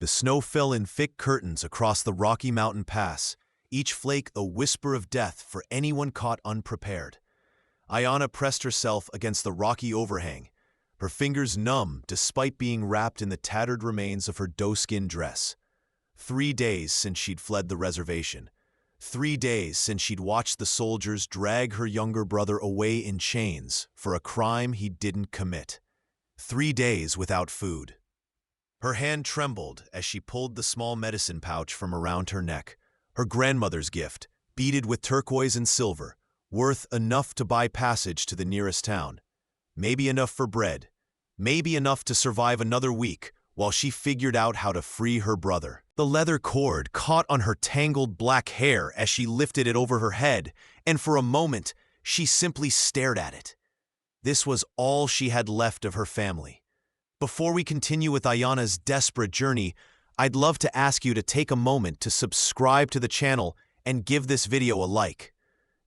The snow fell in thick curtains across the Rocky Mountain Pass, each flake a whisper of death for anyone caught unprepared. Ayanna pressed herself against the rocky overhang, her fingers numb despite being wrapped in the tattered remains of her doe-skin dress. 3 days since she'd fled the reservation. 3 days since she'd watched the soldiers drag her younger brother away in chains for a crime he didn't commit. 3 days without food. Her hand trembled as she pulled the small medicine pouch from around her neck, her grandmother's gift, beaded with turquoise and silver, worth enough to buy passage to the nearest town. Maybe enough for bread, maybe enough to survive another week while she figured out how to free her brother. The leather cord caught on her tangled black hair as she lifted it over her head, and for a moment, she simply stared at it. This was all she had left of her family. Before we continue with Ayanna's desperate journey, I'd love to ask you to take a moment to subscribe to the channel and give this video a like.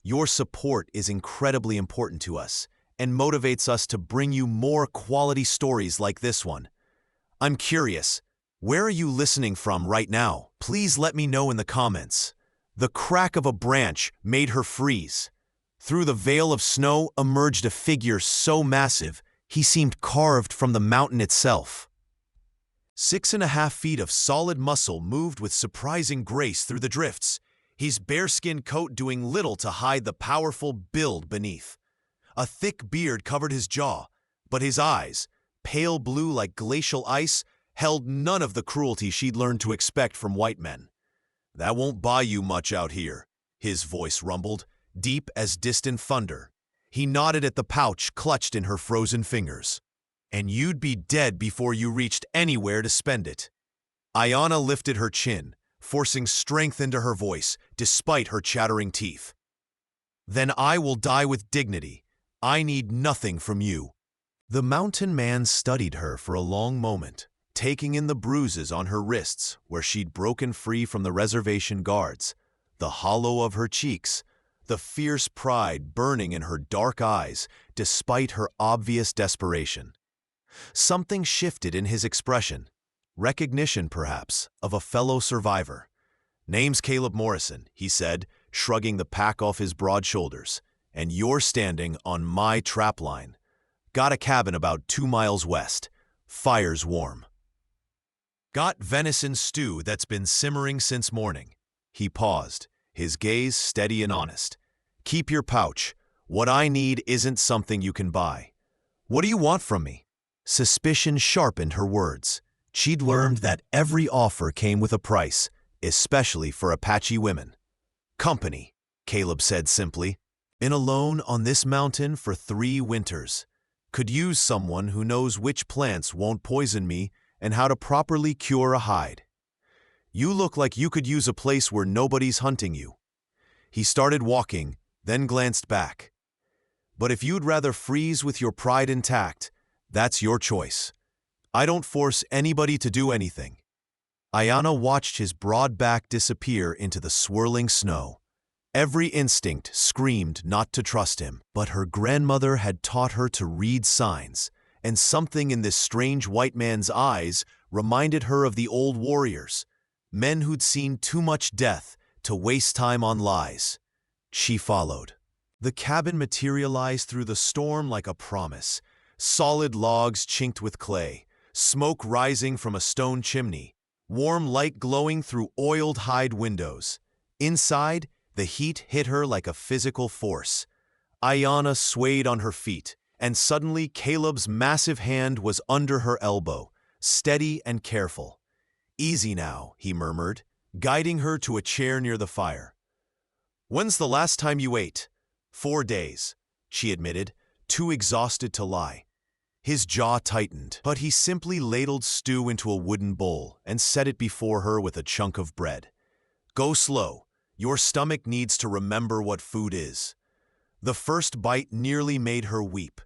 Your support is incredibly important to us and motivates us to bring you more quality stories like this one. I'm curious, where are you listening from right now? Please let me know in the comments. The crack of a branch made her freeze. Through the veil of snow emerged a figure so massive, he seemed carved from the mountain itself. 6.5 feet of solid muscle moved with surprising grace through the drifts, his bearskin coat doing little to hide the powerful build beneath. A thick beard covered his jaw, but his eyes, pale blue like glacial ice, held none of the cruelty she'd learned to expect from white men. "That won't buy you much out here," his voice rumbled, deep as distant thunder. He nodded at the pouch clutched in her frozen fingers. "And you'd be dead before you reached anywhere to spend it." Ayanna lifted her chin, forcing strength into her voice despite her chattering teeth. "Then I will die with dignity. I need nothing from you." The mountain man studied her for a long moment, taking in the bruises on her wrists where she'd broken free from the reservation guards, the hollow of her cheeks, the fierce pride burning in her dark eyes despite her obvious desperation. Something shifted in his expression, recognition perhaps of a fellow survivor. "Name's Caleb Morrison," he said, shrugging the pack off his broad shoulders, "and you're standing on my trap line. Got a cabin about 2 miles west. Fire's warm. Got venison stew that's been simmering since morning." He paused, his gaze steady and honest. "Keep your pouch. What I need isn't something you can buy." "What do you want from me?" Suspicion sharpened her words. She'd learned that every offer came with a price, especially for Apache women. "Company," Caleb said simply. "Been alone on this mountain for 3 winters. Could use someone who knows which plants won't poison me and how to properly cure a hide. You look like you could use a place where nobody's hunting you." He started walking, then glanced back. "But if you'd rather freeze with your pride intact, that's your choice. I don't force anybody to do anything." Ayanna watched his broad back disappear into the swirling snow. Every instinct screamed not to trust him, but her grandmother had taught her to read signs, and something in this strange white man's eyes reminded her of the old warriors, men who'd seen too much death to waste time on lies. She followed. The cabin materialized through the storm like a promise. Solid logs chinked with clay, smoke rising from a stone chimney, warm light glowing through oiled hide windows. Inside, the heat hit her like a physical force. Ayanna swayed on her feet, and suddenly Caleb's massive hand was under her elbow, steady and careful. "Easy now," he murmured, guiding her to a chair near the fire. "When's the last time you ate?" 4 days, she admitted, too exhausted to lie. His jaw tightened, but he simply ladled stew into a wooden bowl and set it before her with a chunk of bread. "Go slow. Your stomach needs to remember what food is." The first bite nearly made her weep.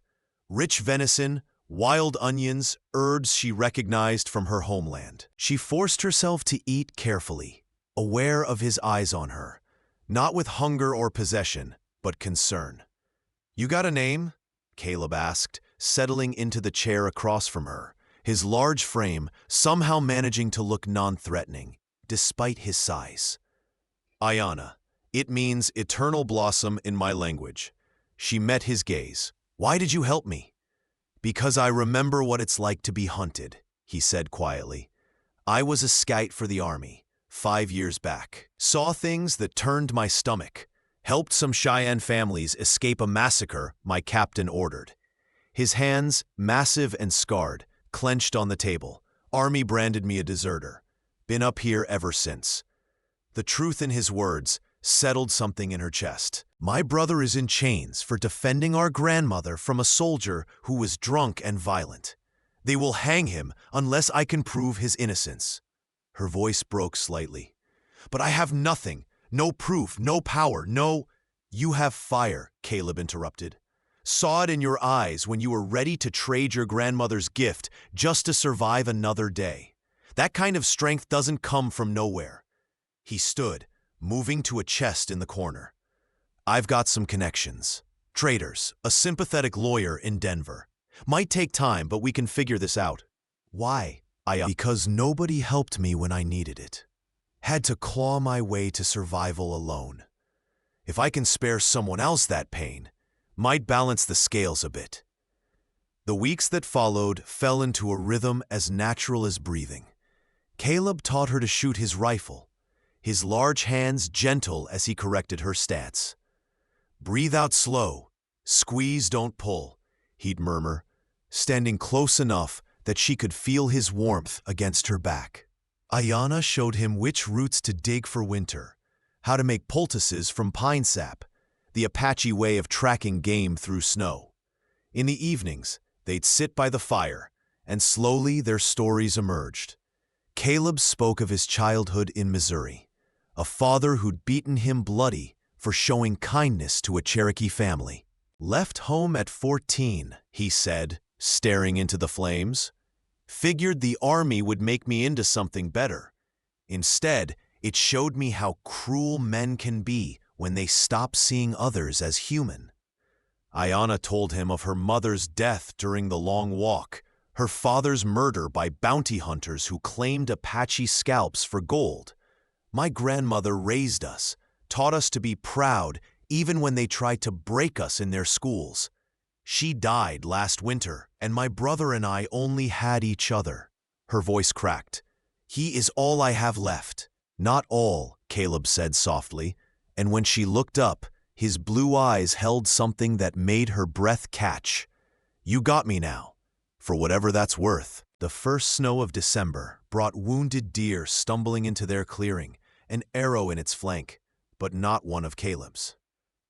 Rich venison, wild onions, herbs she recognized from her homeland. She forced herself to eat carefully, aware of his eyes on her, not with hunger or possession, but concern. "You got a name?" Caleb asked, settling into the chair across from her, his large frame somehow managing to look non-threatening, despite his size. Ayana. It means eternal blossom in my language. She met his gaze. Why did you help me? Because I remember what it's like to be hunted, he said quietly. I was a scout for the army, 5 years back. Saw things that turned my stomach. Helped some Cheyenne families escape a massacre my captain ordered. His hands, massive and scarred, clenched on the table. Army branded me a deserter. Been up here ever since. The truth in his words settled something in her chest. My brother is in chains for defending our grandmother from a soldier who was drunk and violent. They will hang him unless I can prove his innocence. Her voice broke slightly. But I have nothing, no proof, no power, no— You have fire, Caleb interrupted. Saw it in your eyes when you were ready to trade your grandmother's gift just to survive another day. That kind of strength doesn't come from nowhere. He stood, moving to a chest in the corner. I've got some connections. Traders, a sympathetic lawyer in Denver. Might take time, but we can figure this out. Why? Because nobody helped me when I needed it. Had to claw my way to survival alone. If I can spare someone else that pain, might balance the scales a bit. The weeks that followed fell into a rhythm as natural as breathing. Caleb taught her to shoot his rifle, his large hands gentle as he corrected her stance. Breathe out slow, squeeze, don't pull, he'd murmur, standing close enough that she could feel his warmth against her back. Ayana showed him which roots to dig for winter, how to make poultices from pine sap, the Apache way of tracking game through snow. In the evenings, they'd sit by the fire, and slowly their stories emerged. Caleb spoke of his childhood in Missouri, a father who'd beaten him bloody for showing kindness to a Cherokee family. Left home at 14, he said, staring into the flames. Figured the army would make me into something better. Instead, it showed me how cruel men can be when they stop seeing others as human. Ayana told him of her mother's death during the long walk, her father's murder by bounty hunters who claimed Apache scalps for gold. My grandmother raised us, taught us to be proud even when they tried to break us in their schools. She died last winter, and my brother and I only had each other. Her voice cracked. He is all I have left. Not all, Caleb said softly, and when she looked up, his blue eyes held something that made her breath catch. You got me now, for whatever that's worth. The first snow of December brought wounded deer stumbling into their clearing, an arrow in its flank, but not one of Caleb's.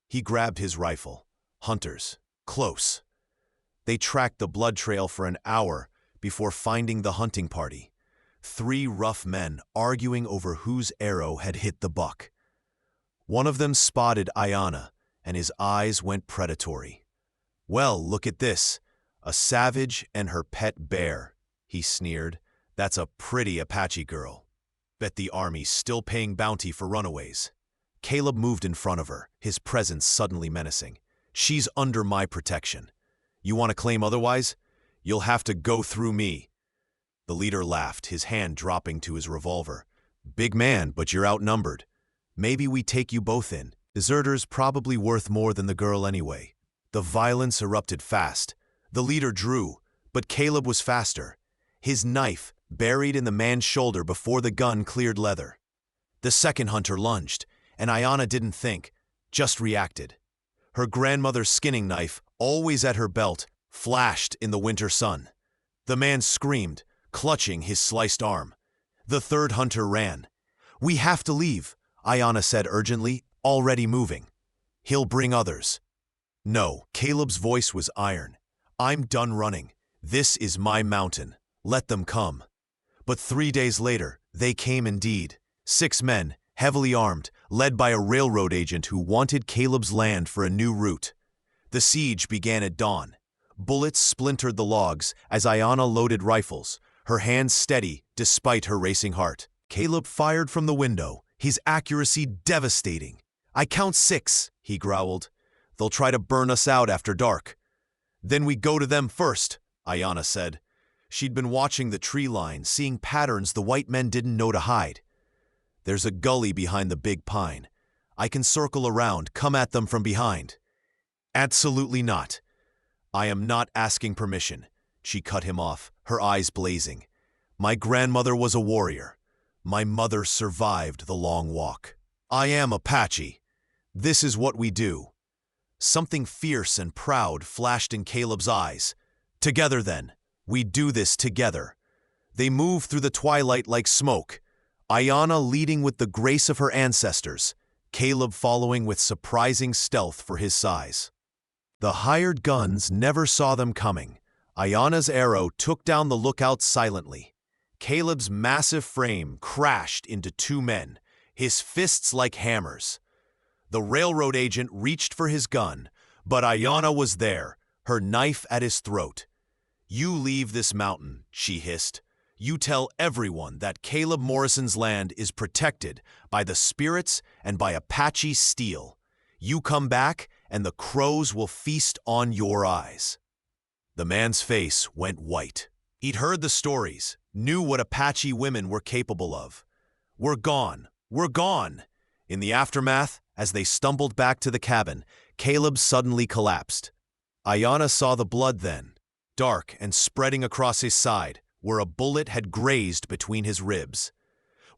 He grabbed his rifle. Hunters. Close. They tracked the blood trail for an hour before finding the hunting party. 3 rough men arguing over whose arrow had hit the buck. One of them spotted Ayana, and his eyes went predatory. Well, look at this. A savage and her pet bear, he sneered. That's a pretty Apache girl. Bet the army's still paying bounty for runaways. Caleb moved in front of her, his presence suddenly menacing. She's under my protection. You want to claim otherwise? You'll have to go through me. The leader laughed, his hand dropping to his revolver. Big man, but you're outnumbered. Maybe we take you both in. Deserters probably worth more than the girl anyway. The violence erupted fast. The leader drew, but Caleb was faster. His knife buried in the man's shoulder before the gun cleared leather. The second hunter lunged, and Ayana didn't think, just reacted. Her grandmother's skinning knife, always at her belt, flashed in the winter sun. The man screamed, clutching his sliced arm. The third hunter ran. We have to leave, Ayana said urgently, already moving. He'll bring others. No, Caleb's voice was iron. I'm done running. This is my mountain. Let them come. But 3 days later, they came indeed. 6 men, heavily armed, led by a railroad agent who wanted Caleb's land for a new route. The siege began at dawn. Bullets splintered the logs as Ayana loaded rifles, her hands steady despite her racing heart. Caleb fired from the window, his accuracy devastating. I count 6, he growled. They'll try to burn us out after dark. Then we go to them first, Ayana said. She'd been watching the tree line, seeing patterns the white men didn't know to hide. There's a gully behind the big pine. I can circle around, come at them from behind. Absolutely not. I am not asking permission. She cut him off, her eyes blazing. My grandmother was a warrior. My mother survived the long walk. I am Apache. This is what we do. Something fierce and proud flashed in Caleb's eyes. Together then, we do this together. They move through the twilight like smoke. Ayanna leading with the grace of her ancestors, Caleb following with surprising stealth for his size. The hired guns never saw them coming. Ayanna's arrow took down the lookout silently. Caleb's massive frame crashed into two men, his fists like hammers. The railroad agent reached for his gun, but Ayanna was there, her knife at his throat. You leave this mountain, she hissed. You tell everyone that Caleb Morrison's land is protected by the spirits and by Apache steel. You come back, and the crows will feast on your eyes. The man's face went white. He'd heard the stories, knew what Apache women were capable of. We're gone. We're gone. In the aftermath, as they stumbled back to the cabin, Caleb suddenly collapsed. Ayanna saw the blood then, dark and spreading across his side, where a bullet had grazed between his ribs.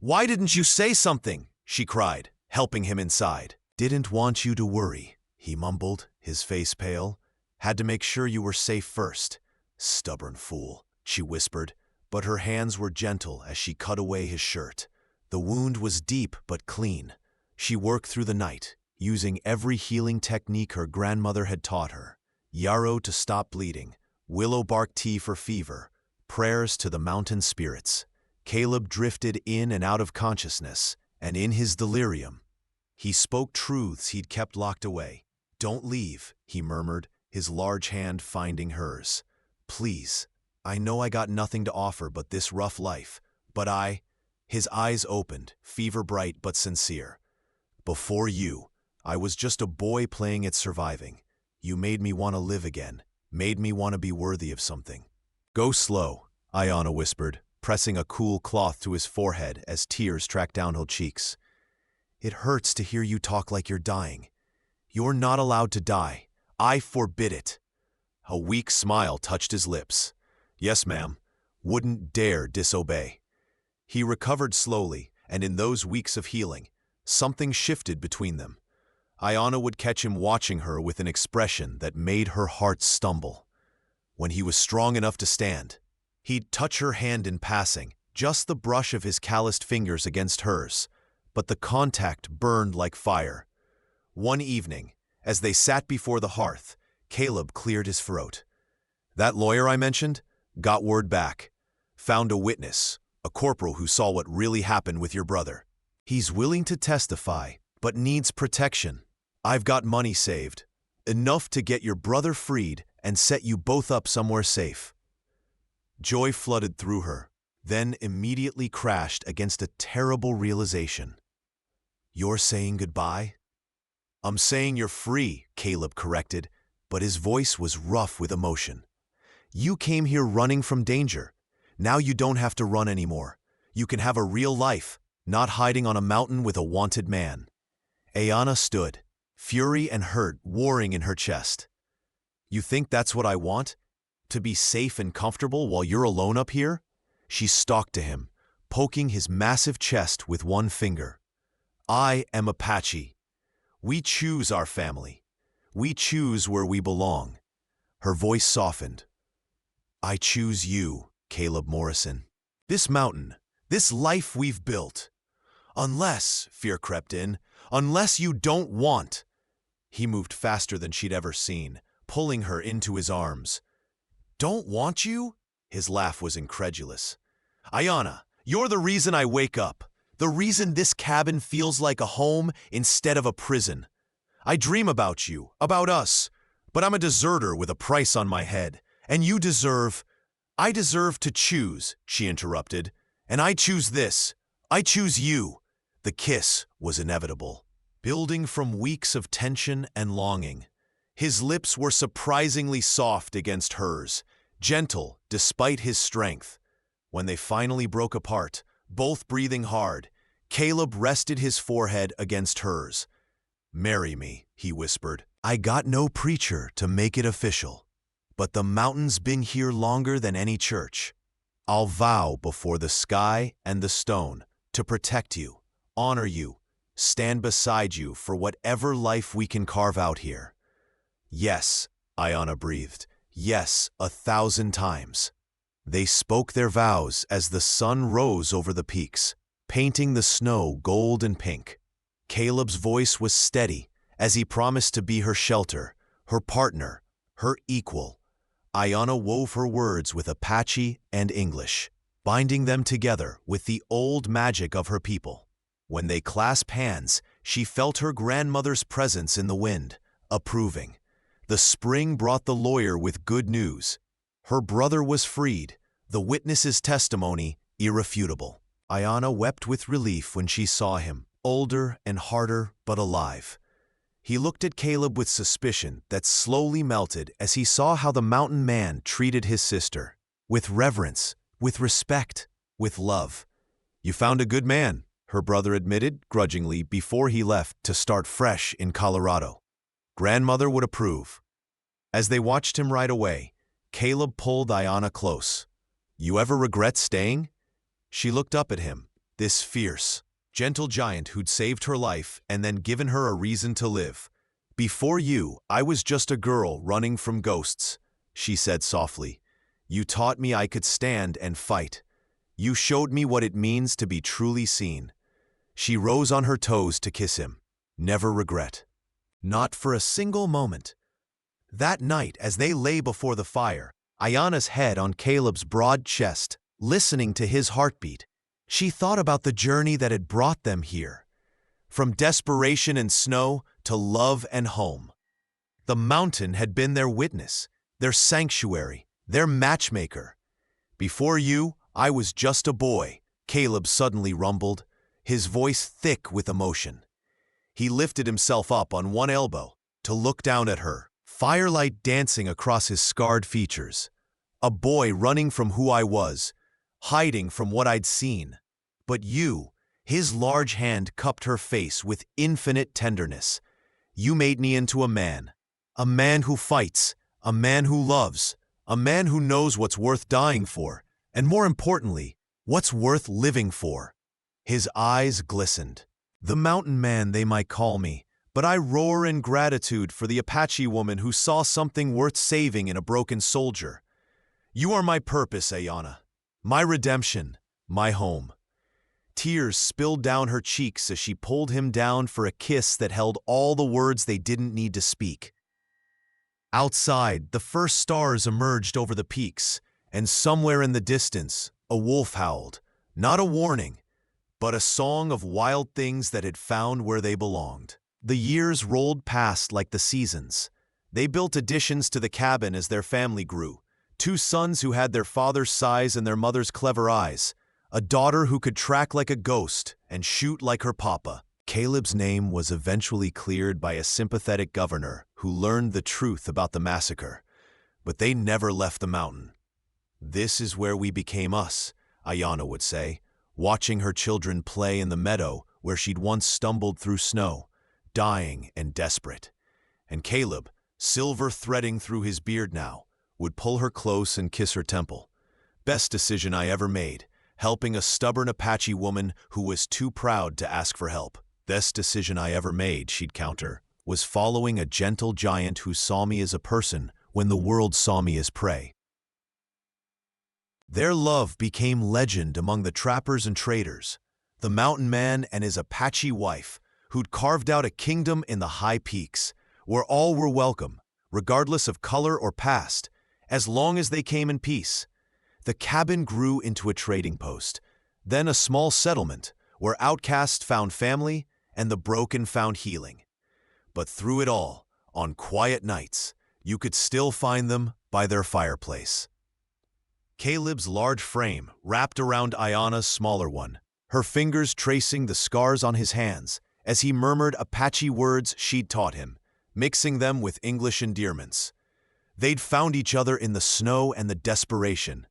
"Why didn't you say something?" she cried, helping him inside. "Didn't want you to worry," he mumbled, his face pale. "Had to make sure you were safe first." "Stubborn fool," she whispered, but her hands were gentle as she cut away his shirt. The wound was deep but clean. She worked through the night, using every healing technique her grandmother had taught her. Yarrow to stop bleeding, willow bark tea for fever, prayers to the mountain spirits. Caleb drifted in and out of consciousness, and in his delirium, he spoke truths he'd kept locked away. "Don't leave," he murmured, his large hand finding hers. "Please, I know I got nothing to offer but this rough life, but I—" His eyes opened, fever-bright but sincere. "Before you, I was just a boy playing at surviving. You made me want to live again, made me want to be worthy of something." "Go slow," Ayanna whispered, pressing a cool cloth to his forehead as tears tracked down her cheeks. "It hurts to hear you talk like you're dying. You're not allowed to die. I forbid it." A weak smile touched his lips. "Yes, ma'am. Wouldn't dare disobey." He recovered slowly, and in those weeks of healing, something shifted between them. Ayanna would catch him watching her with an expression that made her heart stumble. When he was strong enough to stand, he'd touch her hand in passing, just the brush of his calloused fingers against hers, but the contact burned like fire. One evening, as they sat before the hearth, Caleb cleared his throat. "That lawyer I mentioned got word back. Found a witness, a corporal who saw what really happened with your brother. He's willing to testify, but needs protection. I've got money saved, enough to get your brother freed and set you both up somewhere safe." Joy flooded through her, then immediately crashed against a terrible realization. "You're saying goodbye?" "I'm saying you're free," Caleb corrected, but his voice was rough with emotion. "You came here running from danger. Now you don't have to run anymore. You can have a real life, not hiding on a mountain with a wanted man." Ayanna stood, fury and hurt warring in her chest. "You think that's what I want? To be safe and comfortable while you're alone up here?" She stalked to him, poking his massive chest with one finger. "I am Apache. We choose our family. We choose where we belong." Her voice softened. "I choose you, Caleb Morrison. This mountain, this life we've built. Unless," fear crept in, "unless you don't want." He moved faster than she'd ever seen, pulling her into his arms. "Don't want you?" His laugh was incredulous. "Ayanna, you're the reason I wake up, the reason this cabin feels like a home instead of a prison. I dream about you, about us, but I'm a deserter with a price on my head, and you deserve—" "I deserve to choose," she interrupted, "and I choose this. I choose you." The kiss was inevitable, building from weeks of tension and longing. His lips were surprisingly soft against hers, gentle despite his strength. When they finally broke apart, both breathing hard, Caleb rested his forehead against hers. "Marry me," he whispered. "I got no preacher to make it official, but the mountain's been here longer than any church. I'll vow before the sky and the stone to protect you, honor you, stand beside you for whatever life we can carve out here." "Yes," Ayana breathed. "Yes, 1,000 times." They spoke their vows as the sun rose over the peaks, painting the snow gold and pink. Caleb's voice was steady as he promised to be her shelter, her partner, her equal. Ayana wove her words with Apache and English, binding them together with the old magic of her people. When they clasped hands, she felt her grandmother's presence in the wind, approving. The spring brought the lawyer with good news. Her brother was freed, the witness's testimony irrefutable. Ayana wept with relief when she saw him, older and harder but alive. He looked at Caleb with suspicion that slowly melted as he saw how the mountain man treated his sister. With reverence, with respect, with love. "You found a good man," her brother admitted grudgingly before he left to start fresh in Colorado. Grandmother would approve. As they watched him ride away, Caleb pulled Ayana close. "You ever regret staying?" She looked up at him, this fierce, gentle giant who'd saved her life and then given her a reason to live. "Before you, I was just a girl running from ghosts," she said softly. "You taught me I could stand and fight. You showed me what it means to be truly seen." She rose on her toes to kiss him. Never regret. Not for a single moment. That night, as they lay before the fire, Ayana's head on Caleb's broad chest, listening to his heartbeat, she thought about the journey that had brought them here. From desperation and snow to love and home. The mountain had been their witness, their sanctuary, their matchmaker. "Before you, I was just a boy," Caleb suddenly rumbled, his voice thick with emotion. He lifted himself up on one elbow to look down at her, firelight dancing across his scarred features. "A boy running from who I was, hiding from what I'd seen. But you," his large hand cupped her face with infinite tenderness, "you made me into a man who fights, a man who loves, a man who knows what's worth dying for, and more importantly, what's worth living for." His eyes glistened. "The mountain man they might call me, but I roar in gratitude for the Apache woman who saw something worth saving in a broken soldier. You are my purpose, Ayana, my redemption, my home." Tears spilled down her cheeks as she pulled him down for a kiss that held all the words they didn't need to speak. Outside, the first stars emerged over the peaks, and somewhere in the distance, a wolf howled, not a warning, but a song of wild things that had found where they belonged. The years rolled past like the seasons. They built additions to the cabin as their family grew. 2 sons who had their father's size and their mother's clever eyes. A daughter who could track like a ghost and shoot like her papa. Caleb's name was eventually cleared by a sympathetic governor who learned the truth about the massacre. But they never left the mountain. "This is where we became us," Ayana would say, watching her children play in the meadow where she'd once stumbled through snow, dying and desperate. And Caleb, silver threading through his beard now, would pull her close and kiss her temple. "Best decision I ever made, helping a stubborn Apache woman who was too proud to ask for help. Best decision I ever made," she'd counter, "was following a gentle giant who saw me as a person when the world saw me as prey." Their love became legend among the trappers and traders, the mountain man and his Apache wife, who'd carved out a kingdom in the high peaks, where all were welcome, regardless of color or past, as long as they came in peace. The cabin grew into a trading post, then a small settlement where outcasts found family and the broken found healing. But through it all, on quiet nights, you could still find them by their fireplace. Caleb's large frame wrapped around Ayana's smaller one, her fingers tracing the scars on his hands as he murmured Apache words she'd taught him, mixing them with English endearments. They'd found each other in the snow and the desperation.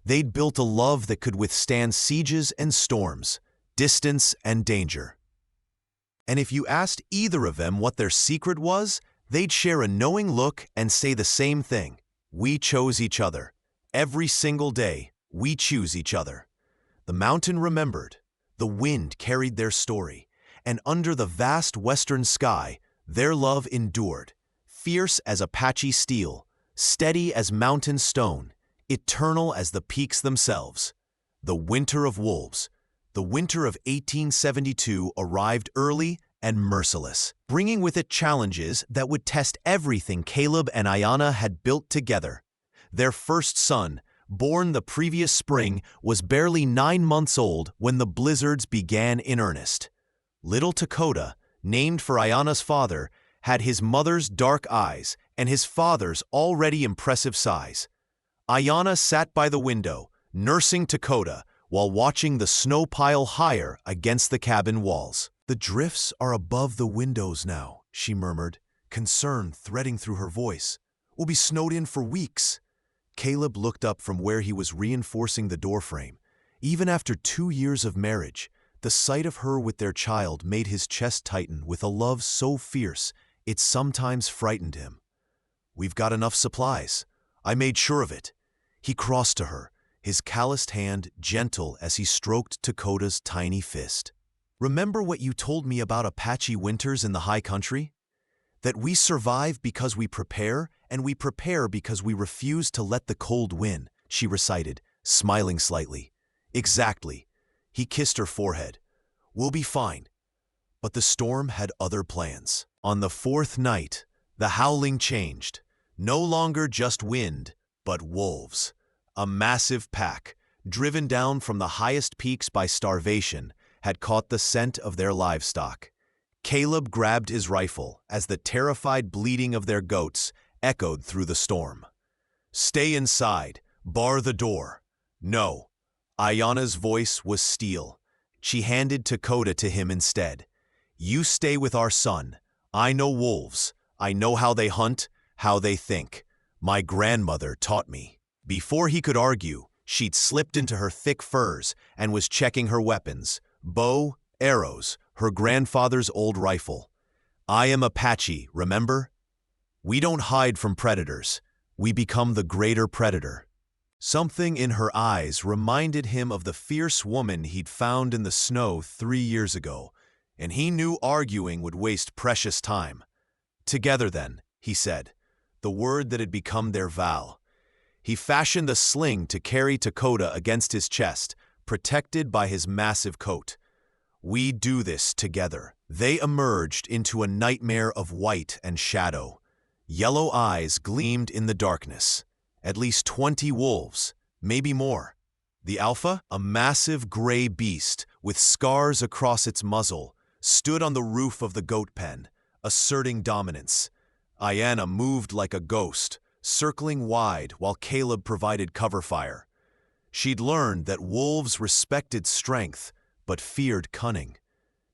They'd built a love that could withstand sieges and storms, distance and danger. And if you asked either of them what their secret was, they'd share a knowing look and say the same thing. We chose each other. Every single day, we choose each other. The mountain remembered. The wind carried their story. And under the vast western sky, their love endured. Fierce as Apache steel, steady as mountain stone, eternal as the peaks themselves. The Winter of Wolves. The winter of 1872 arrived early and merciless, bringing with it challenges that would test everything Caleb and Ayanna had built together. Their first son, born the previous spring, was barely 9 months old when the blizzards began in earnest. Little Dakota, named for Ayanna's father, had his mother's dark eyes and his father's already impressive size. Ayanna sat by the window, nursing Dakota, while watching the snow pile higher against the cabin walls. "The drifts are above the windows now," she murmured, concern threading through her voice. "We'll be snowed in for weeks." Caleb looked up from where he was reinforcing the doorframe. Even after 2 years of marriage, the sight of her with their child made his chest tighten with a love so fierce it sometimes frightened him. "We've got enough supplies. I made sure of it." He crossed to her, his calloused hand gentle as he stroked Dakota's tiny fist. "Remember what you told me about Apache winters in the high country? That we survive because we prepare, and we prepare because we refuse to let the cold win," she recited, smiling slightly. "Exactly." He kissed her forehead. "We'll be fine." But the storm had other plans. On the 4th night, the howling changed. No longer just wind, but wolves. A massive pack, driven down from the highest peaks by starvation, had caught the scent of their livestock. Caleb grabbed his rifle as the terrified bleating of their goats echoed through the storm. "Stay inside. Bar the door." "No." Ayanna's voice was steel. She handed Dakota to him instead. "You stay with our son. I know wolves. I know how they hunt, how they think. My grandmother taught me." Before he could argue, she'd slipped into her thick furs and was checking her weapons: bow, arrows, her grandfather's old rifle. "I am Apache, remember? We don't hide from predators. We become the greater predator." Something in her eyes reminded him of the fierce woman he'd found in the snow 3 years ago, and he knew arguing would waste precious time. "Together then," he said, the word that had become their vow. He fashioned a sling to carry Dakota against his chest, protected by his massive coat. "We do this together." They emerged into a nightmare of white and shadow. Yellow eyes gleamed in the darkness. At least 20 wolves, maybe more. The alpha, a massive gray beast with scars across its muzzle, stood on the roof of the goat pen, asserting dominance. Ayanna moved like a ghost, circling wide while Caleb provided cover fire. She'd learned that wolves respected strength, but feared cunning.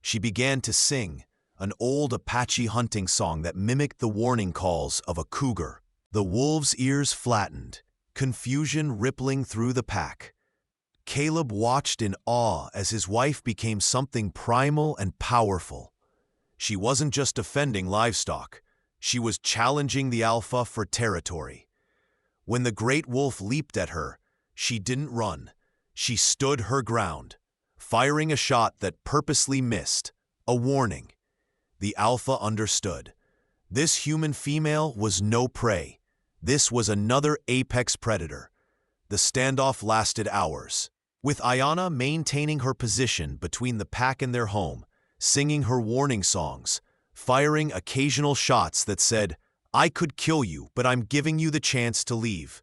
She began to sing, an old Apache hunting song that mimicked the warning calls of a cougar. The wolves' ears flattened, confusion rippling through the pack. Caleb watched in awe as his wife became something primal and powerful. She wasn't just defending livestock. She was challenging the alpha for territory. When the great wolf leaped at her, she didn't run. She stood her ground, firing a shot that purposely missed, a warning. The alpha understood. This human female was no prey. This was another apex predator. The standoff lasted hours, with Ayanna maintaining her position between the pack and their home, singing her warning songs, firing occasional shots that said, "I could kill you, but I'm giving you the chance to leave."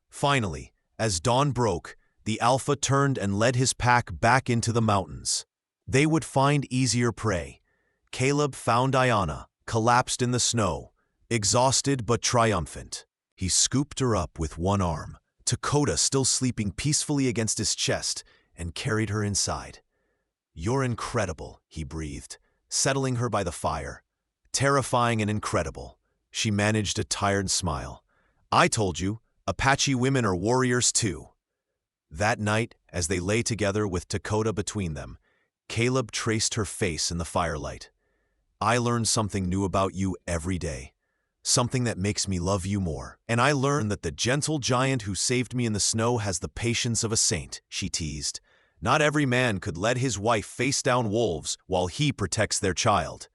Finally, as dawn broke, the alpha turned and led his pack back into the mountains. They would find easier prey. Caleb found Ayanna, collapsed in the snow, exhausted but triumphant. He scooped her up with one arm, Dakota still sleeping peacefully against his chest, and carried her inside. "You're incredible," he breathed, settling her by the fire. "Terrifying and incredible." She managed a tired smile. I told you, Apache women are warriors too. That night, as they lay together with Dakota between them, Caleb traced her face in the firelight. I learn something new about you every day. Something that makes me love you more. And I learned that the gentle giant who saved me in the snow has the patience of a saint, she teased. Not every man could let his wife face down wolves while he protects their child.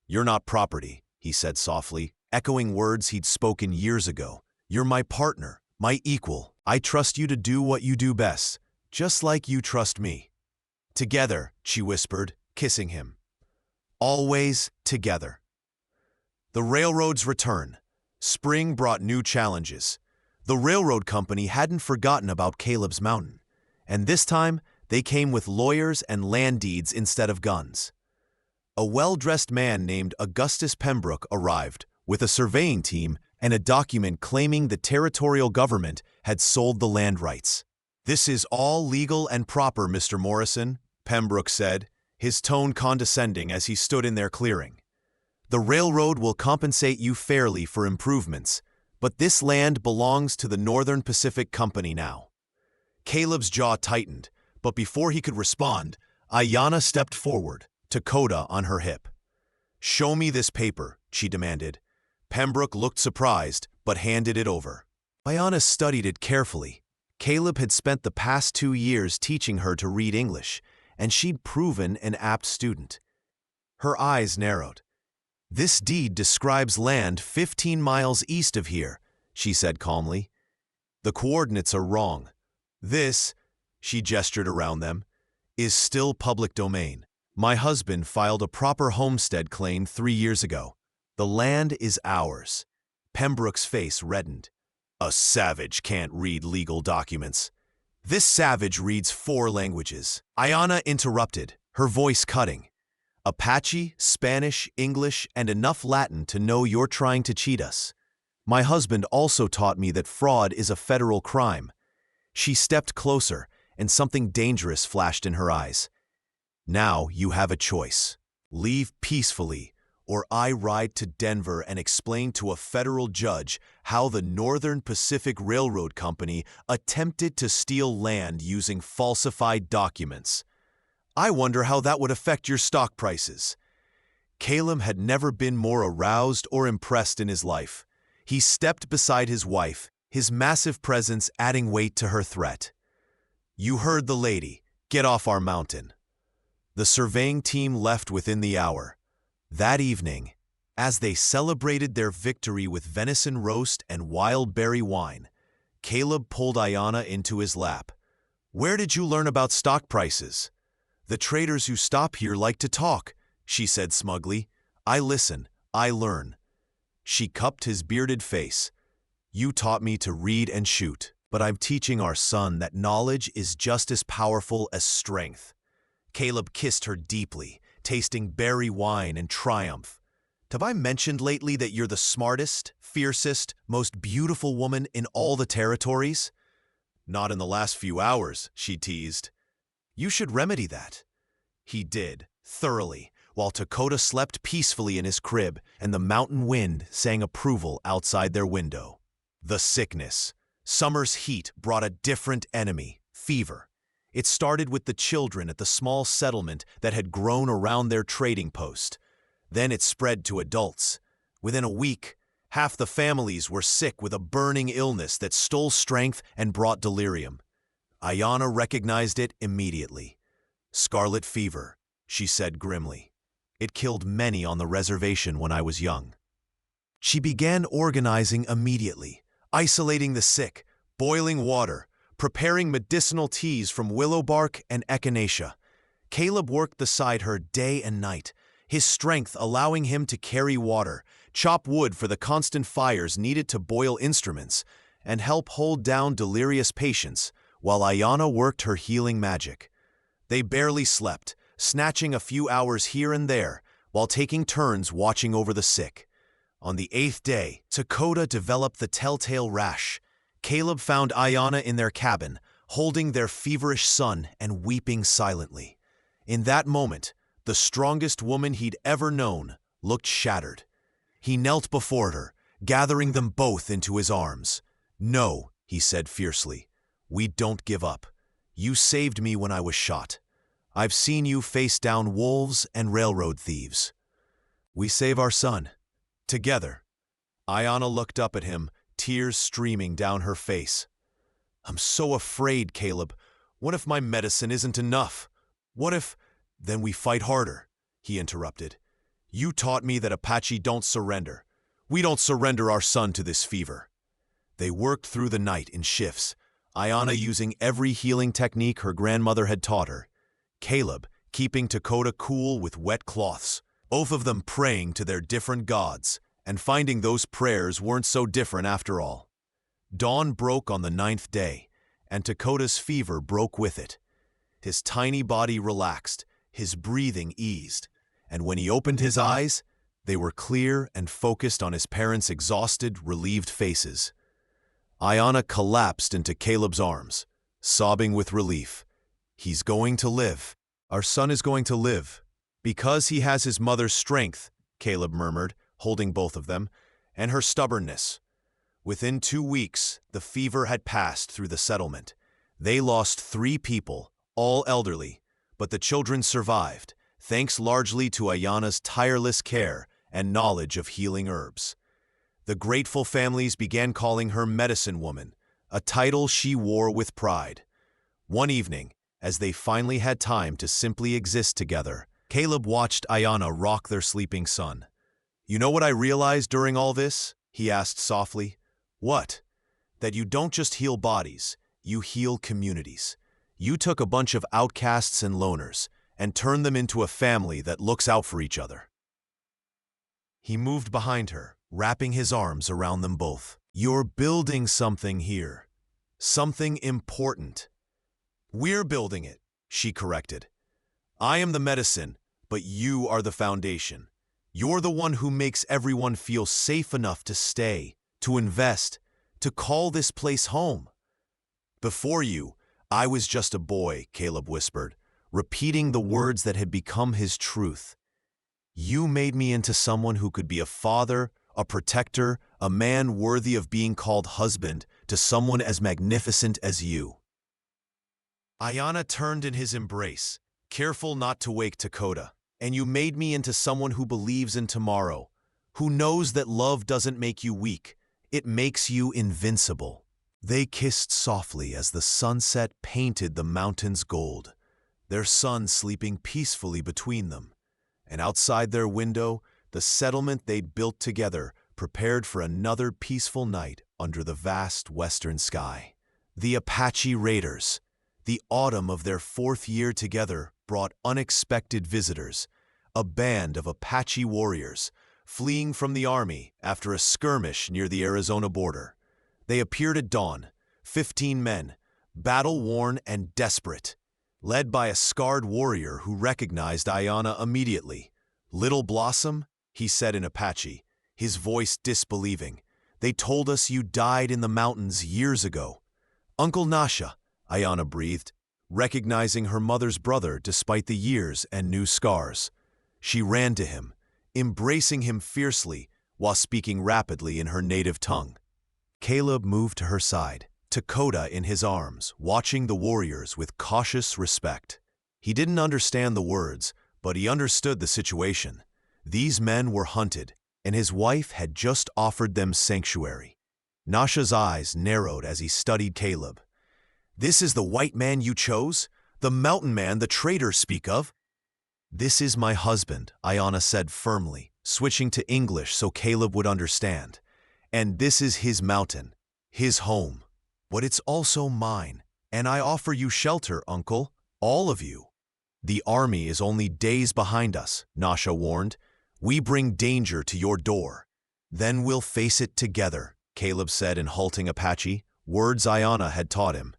You're not property, he said softly, echoing words he'd spoken years ago. You're my partner, my equal. I trust you to do what you do best, just like you trust me. Together, she whispered, kissing him. Always together. The railroad's return. Spring brought new challenges. The railroad company hadn't forgotten about Caleb's mountain, and this time they came with lawyers and land deeds instead of guns. A well-dressed man named Augustus Pembroke arrived with a surveying team and a document claiming the territorial government had sold the land rights. This is all legal and proper, Mr. Morrison, Pembroke said, his tone condescending as he stood in their clearing. The railroad will compensate you fairly for improvements, but this land belongs to the Northern Pacific Company now. Caleb's jaw tightened, but before he could respond, Ayanna stepped forward, Dakota on her hip. Show me this paper, she demanded. Pembroke looked surprised, but handed it over. Ayanna studied it carefully. Caleb had spent the past 2 years teaching her to read English, and she'd proven an apt student. Her eyes narrowed. This deed describes land 15 miles east of here, she said calmly. The coordinates are wrong. This, she gestured around them, is still public domain. My husband filed a proper homestead claim 3 years ago. The land is ours. Pembroke's face reddened. A savage can't read legal documents. This savage reads 4 languages. Ayanna interrupted, her voice cutting. Apache, Spanish, English, and enough Latin to know you're trying to cheat us. My husband also taught me that fraud is a federal crime. She stepped closer, and something dangerous flashed in her eyes. Now you have a choice. Leave peacefully, or I ride to Denver and explain to a federal judge how the Northern Pacific Railroad Company attempted to steal land using falsified documents. I wonder how that would affect your stock prices. Caleb had never been more aroused or impressed in his life. He stepped beside his wife, his massive presence adding weight to her threat. You heard the lady. Get off our mountain. The surveying team left within the hour. That evening, as they celebrated their victory with venison roast and wild berry wine, Caleb pulled Ayanna into his lap. Where did you learn about stock prices? The traders who stop here like to talk, she said smugly. I listen, I learn. She cupped his bearded face. You taught me to read and shoot, but I'm teaching our son that knowledge is just as powerful as strength. Caleb kissed her deeply, tasting berry wine in triumph. Have I mentioned lately that you're the smartest, fiercest, most beautiful woman in all the territories? Not in the last few hours, she teased. You should remedy that. He did, thoroughly, while Dakota slept peacefully in his crib and the mountain wind sang approval outside their window. The sickness. Summer's heat brought a different enemy, fever. It started with the children at the small settlement that had grown around their trading post. Then it spread to adults. Within a week, half the families were sick with a burning illness that stole strength and brought delirium. Ayanna recognized it immediately. Scarlet fever, she said grimly. It killed many on the reservation when I was young. She began organizing immediately, isolating the sick, boiling water, preparing medicinal teas from willow bark and echinacea. Caleb worked beside her day and night, his strength allowing him to carry water, chop wood for the constant fires needed to boil instruments, and help hold down delirious patients, while Ayanna worked her healing magic. They barely slept, snatching a few hours here and there, while taking turns watching over the sick. On the 8th day, Dakota developed the telltale rash. Caleb found Ayanna in their cabin, holding their feverish son and weeping silently. In that moment, the strongest woman he'd ever known looked shattered. He knelt before her, gathering them both into his arms. "No," he said fiercely, "we don't give up. You saved me when I was shot. I've seen you face down wolves and railroad thieves. We save our son. Together." Ayanna looked up at him, tears streaming down her face. "I'm so afraid, Caleb. What if my medicine isn't enough? What if—" "Then we fight harder," he interrupted. "You taught me that Apache don't surrender. We don't surrender our son to this fever." They worked through the night in shifts, Ayanna using every healing technique her grandmother had taught her, Caleb keeping Dakota cool with wet cloths, both of them praying to their different gods, and finding those prayers weren't so different after all. Dawn broke on the 9th day, and Dakota's fever broke with it. His tiny body relaxed, his breathing eased, and when he opened his eyes, they were clear and focused on his parents' exhausted, relieved faces. Ayanna collapsed into Caleb's arms, sobbing with relief. "He's going to live. Our son is going to live. Because he has his mother's strength," Caleb murmured, holding both of them, "and her stubbornness." Within 2 weeks, the fever had passed through the settlement. They lost 3 people, all elderly, but the children survived, thanks largely to Ayanna's tireless care and knowledge of healing herbs. The grateful families began calling her Medicine Woman, a title she wore with pride. One evening, as they finally had time to simply exist together, Caleb watched Ayanna rock their sleeping son. "You know what I realized during all this?" he asked softly. "What?" "That you don't just heal bodies, you heal communities. You took a bunch of outcasts and loners and turned them into a family that looks out for each other." He moved behind her, wrapping his arms around them both. "You're building something here. Something important." "We're building it," she corrected. "I am the medicine, but you are the foundation. You're the one who makes everyone feel safe enough to stay, to invest, to call this place home." "Before you, I was just a boy," Caleb whispered, repeating the words that had become his truth. "You made me into someone who could be a father, a protector, a man worthy of being called husband to someone as magnificent as you." Ayanna turned in his embrace, careful not to wake Dakota. "And you made me into someone who believes in tomorrow, who knows that love doesn't make you weak, it makes you invincible." They kissed softly as the sunset painted the mountains gold, their son sleeping peacefully between them. And outside their window, the settlement they'd built together prepared for another peaceful night under the vast western sky. The Apache raiders, the autumn of their 4th year together, brought unexpected visitors, a band of Apache warriors fleeing from the army after a skirmish near the Arizona border. They appeared at dawn, 15 men, battle-worn and desperate, led by a scarred warrior who recognized Ayanna immediately. "Little Blossom," he said in Apache, his voice disbelieving. "They told us you died in the mountains years ago." "Uncle Nasha," Ayanna breathed, recognizing her mother's brother despite the years and new scars. She ran to him, embracing him fiercely while speaking rapidly in her native tongue. Caleb moved to her side, Dakota in his arms, watching the warriors with cautious respect. He didn't understand the words, but he understood the situation. These men were hunted, and his wife had just offered them sanctuary. Nasha's eyes narrowed as he studied Caleb. "This is the white man you chose? The mountain man the traders speak of?" "This is my husband," Ayanna said firmly, switching to English so Caleb would understand. "And this is his mountain, his home. But it's also mine, and I offer you shelter, uncle, all of you." "The army is only days behind us," Nasha warned. "We bring danger to your door. Then we'll face it together," Caleb said in halting Apache, words Ayanna had taught him.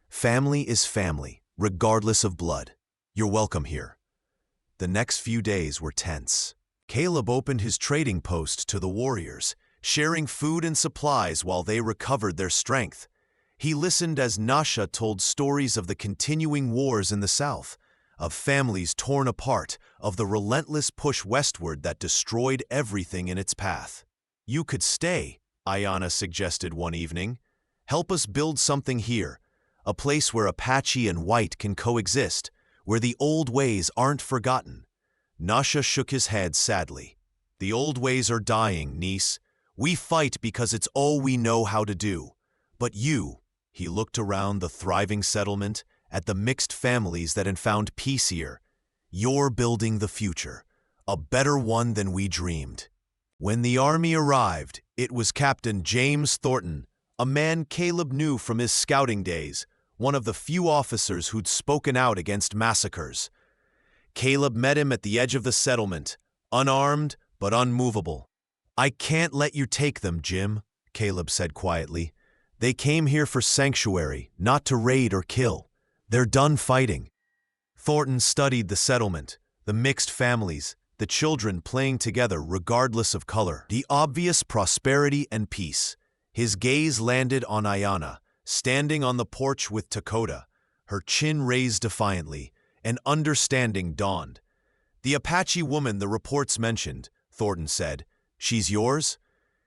"Family is family, regardless of blood. You're welcome here." The next few days were tense. Caleb opened his trading post to the warriors, sharing food and supplies while they recovered their strength. He listened as Nasha told stories of the continuing wars in the South, of families torn apart, of the relentless push westward that destroyed everything in its path. You could stay, Ayana suggested one evening. Help us build something here, a place where Apache and white can coexist, where the old ways aren't forgotten. Nasha shook his head sadly. The old ways are dying, niece. We fight because it's all we know how to do. But you, he looked around the thriving settlement, at the mixed families that had found peace here. You're building the future, a better one than we dreamed. When the army arrived, it was Captain James Thornton, a man Caleb knew from his scouting days, one of the few officers who'd spoken out against massacres. Caleb met him at the edge of the settlement, unarmed but unmovable. "I can't let you take them, Jim," Caleb said quietly. "They came here for sanctuary, not to raid or kill. They're done fighting." Thornton studied the settlement, the mixed families, the children playing together regardless of color, the obvious prosperity and peace. His gaze landed on Ayana, standing on the porch with Dakota, her chin raised defiantly, and understanding dawned. "The Apache woman the reports mentioned," Thornton said. "She's yours?"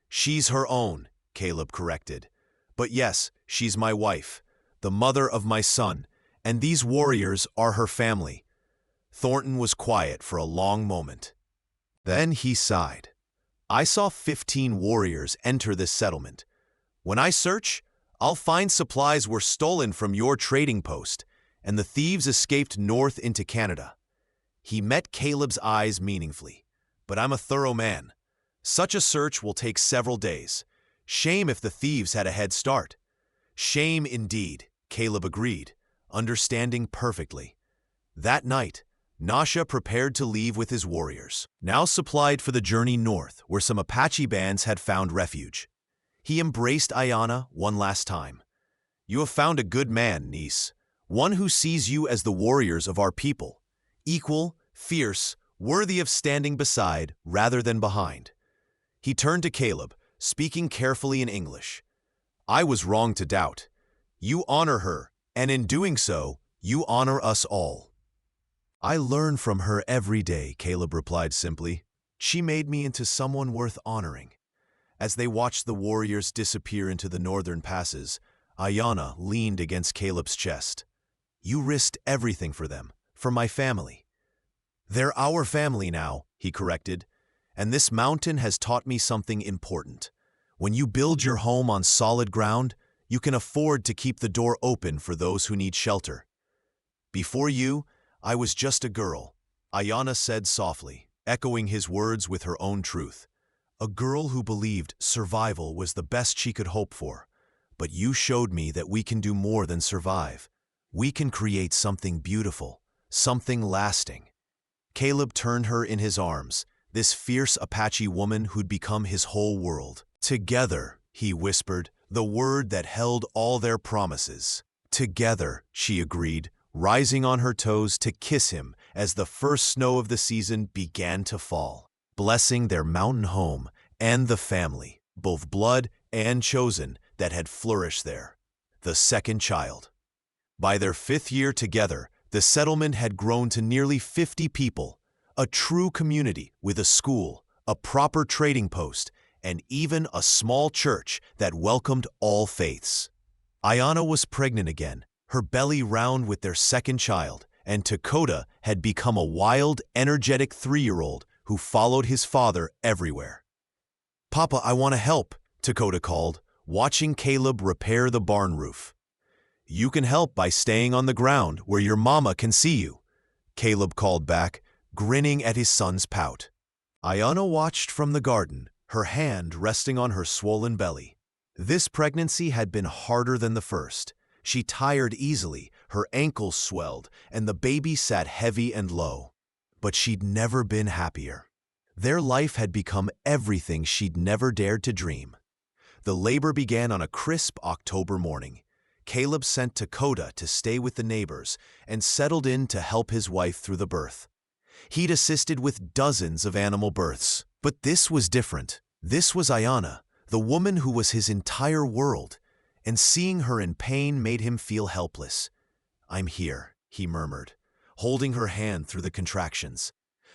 "She's her own," Caleb corrected. "But yes, she's my wife, the mother of my son, and these warriors are her family." Thornton was quiet for a long moment. Then he sighed. "I saw 15 warriors enter this settlement. When I search, I'll find supplies were stolen from your trading post, and the thieves escaped north into Canada." He met Caleb's eyes meaningfully. "But I'm a thorough man. Such a search will take several days. Shame if the thieves had a head start." "Shame indeed," Caleb agreed, understanding perfectly. That night, Nasha prepared to leave with his warriors, now supplied for the journey north where some Apache bands had found refuge. He embraced Ayana one last time. "You have found a good man, niece, one who sees you as the warriors of our people, equal, fierce, worthy of standing beside rather than behind." He turned to Caleb, speaking carefully in English. "I was wrong to doubt. You honor her, and in doing so, you honor us all." "I learn from her every day," Caleb replied simply. "She made me into someone worth honoring." As they watched the warriors disappear into the northern passes, Ayana leaned against Caleb's chest. "You risked everything for them, for my family." "They're our family now," he corrected. "And this mountain has taught me something important. When you build your home on solid ground, you can afford to keep the door open for those who need shelter." "Before you, I was just a girl," Ayana said softly, echoing his words with her own truth. "A girl who believed survival was the best she could hope for. But you showed me that we can do more than survive. We can create something beautiful, something lasting." Caleb turned her in his arms, this fierce Apache woman who'd become his whole world. "Together," he whispered, the word that held all their promises. "Together," she agreed, rising on her toes to kiss him as the first snow of the season began to fall, blessing their mountain home and the family, both blood and chosen, that had flourished there. The second child. By their 5th year together, the settlement had grown to nearly 50 people, a true community with a school, a proper trading post, and even a small church that welcomed all faiths. Ayana was pregnant again, her belly round with their second child, and Dakota had become a wild, energetic 3-year-old who followed his father everywhere. "Papa, I want to help," Dakota called, watching Caleb repair the barn roof. "You can help by staying on the ground where your mama can see you," Caleb called back, grinning at his son's pout. Ayana watched from the garden, her hand resting on her swollen belly. This pregnancy had been harder than the first. She tired easily, her ankles swelled, and the baby sat heavy and low. But she'd never been happier. Their life had become everything she'd never dared to dream. The labor began on a crisp October morning. Caleb sent Dakota to stay with the neighbors and settled in to help his wife through the birth. He'd assisted with dozens of animal births. But this was different. This was Ayana, the woman who was his entire world, and seeing her in pain made him feel helpless. "I'm here," he murmured, holding her hand through the contractions.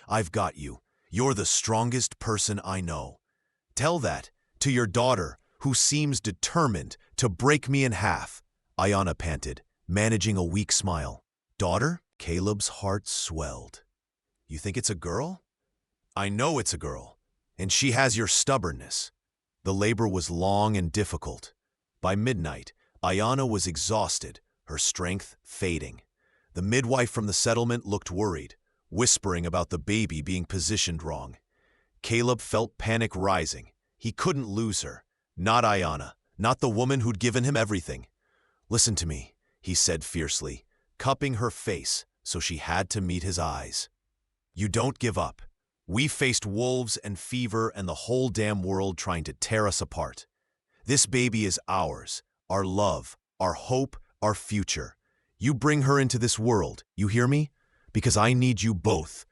"I've got you. You're the strongest person I know." Tell that to your daughter, who seems determined to break me in half, Ayanna panted, managing a weak smile. Daughter? Caleb's heart swelled. You think it's a girl? I know it's a girl, and she has your stubbornness. The labor was long and difficult. By midnight, Ayanna was exhausted, her strength fading. The midwife from the settlement looked worried, whispering about the baby being positioned wrong. Caleb felt panic rising. He couldn't lose her. Not Ayanna, not the woman who'd given him everything. Listen to me, he said fiercely, cupping her face so she had to meet his eyes. You don't give up. We faced wolves and fever and the whole damn world trying to tear us apart. This baby is ours, our love, our hope, our future. You bring her into this world, you hear me? Because I need you both.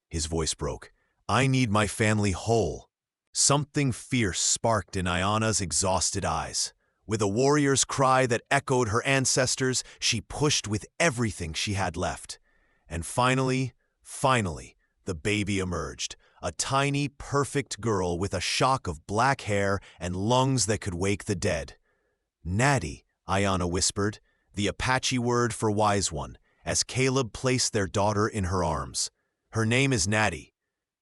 His voice broke, I need my family whole. Something fierce sparked in Ayanna's exhausted eyes. With a warrior's cry that echoed her ancestors, she pushed with everything she had left. And finally, the baby emerged, a tiny, perfect girl with a shock of black hair and lungs that could wake the dead. Natty, Ayanna whispered, the Apache word for wise one, as Caleb placed their daughter in her arms. Her name is Natty.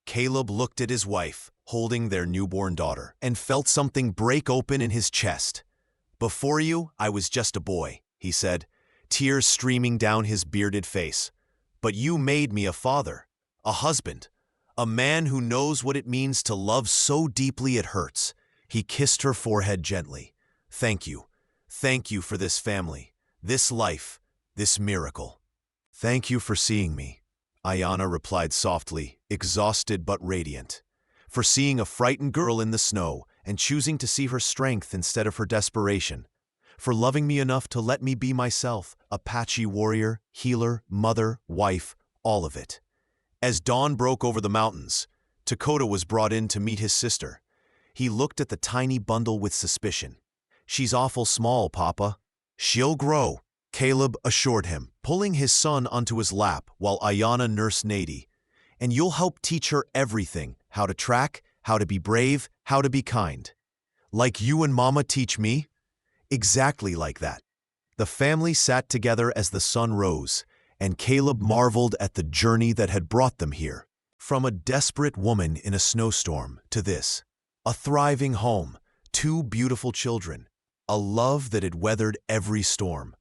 Caleb looked at his wife, holding their newborn daughter, and felt something break open in his chest. Before you, I was just a boy, he said, tears streaming down his bearded face. But you made me a father, a husband, a man who knows what it means to love so deeply it hurts. He kissed her forehead gently. Thank you. Thank you for this family, this life, this miracle. Thank you for seeing me, Ayanna replied softly, exhausted but radiant. For seeing a frightened girl in the snow and choosing to see her strength instead of her desperation. For loving me enough to let me be myself, Apache warrior, healer, mother, wife, all of it. As dawn broke over the mountains, Dakota was brought in to meet his sister. He looked at the tiny bundle with suspicion. She's awful small, Papa. She'll grow, Caleb assured him, pulling his son onto his lap while Ayanna nursed Natty. And you'll help teach her everything, how to track, how to be brave, how to be kind. Like you and Mama teach me? Exactly like that. The family sat together as the sun rose, and Caleb marveled at the journey that had brought them here. From a desperate woman in a snowstorm to this, a thriving home, 2 beautiful children, a love that had weathered every storm.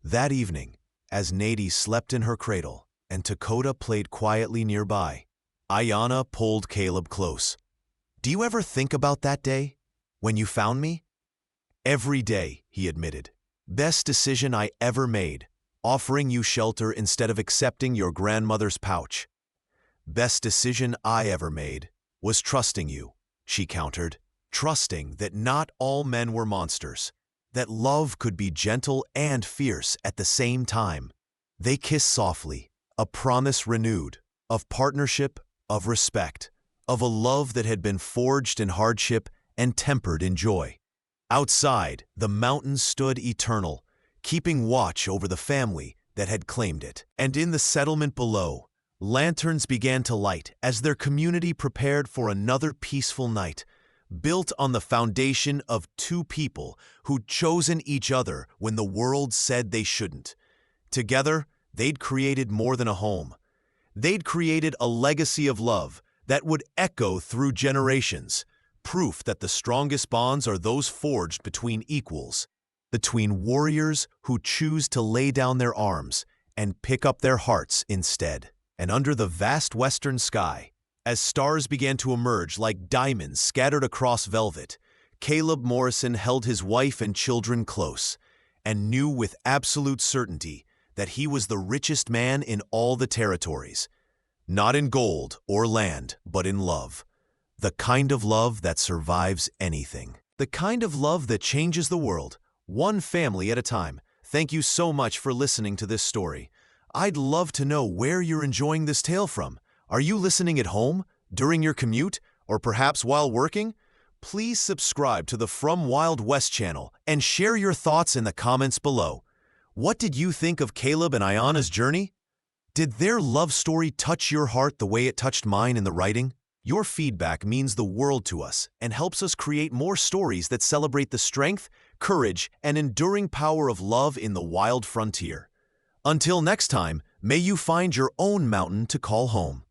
That evening, as Natty slept in her cradle and Dakota played quietly nearby, Ayanna pulled Caleb close. Do you ever think about that day, when you found me? Every day, he admitted. Best decision I ever made, offering you shelter instead of accepting your grandmother's pouch. Best decision I ever made was trusting you, she countered, trusting that not all men were monsters, that love could be gentle and fierce at the same time. They kissed softly, a promise renewed, of partnership, of respect, of a love that had been forged in hardship and tempered in joy. Outside, the mountains stood eternal, keeping watch over the family that had claimed it. And in the settlement below, lanterns began to light as their community prepared for another peaceful night, built on the foundation of 2 people who'd chosen each other when the world said they shouldn't. Together, they'd created more than a home. They'd created a legacy of love that would echo through generations, proof that the strongest bonds are those forged between equals, between warriors who choose to lay down their arms and pick up their hearts instead. And under the vast western sky, as stars began to emerge like diamonds scattered across velvet, Caleb Morrison held his wife and children close and knew with absolute certainty that he was the richest man in all the territories, not in gold or land, but in love. The kind of love that survives anything. The kind of love that changes the world, one family at a time. Thank you so much for listening to this story. I'd love to know where you're enjoying this tale from. Are you listening at home, during your commute, or perhaps while working? Please subscribe to the From Wild West channel and share your thoughts in the comments below. What did you think of Caleb and Ayanna's journey? Did their love story touch your heart the way it touched mine in the writing? Your feedback means the world to us and helps us create more stories that celebrate the strength, courage, and enduring power of love in the wild frontier. Until next time, may you find your own mountain to call home.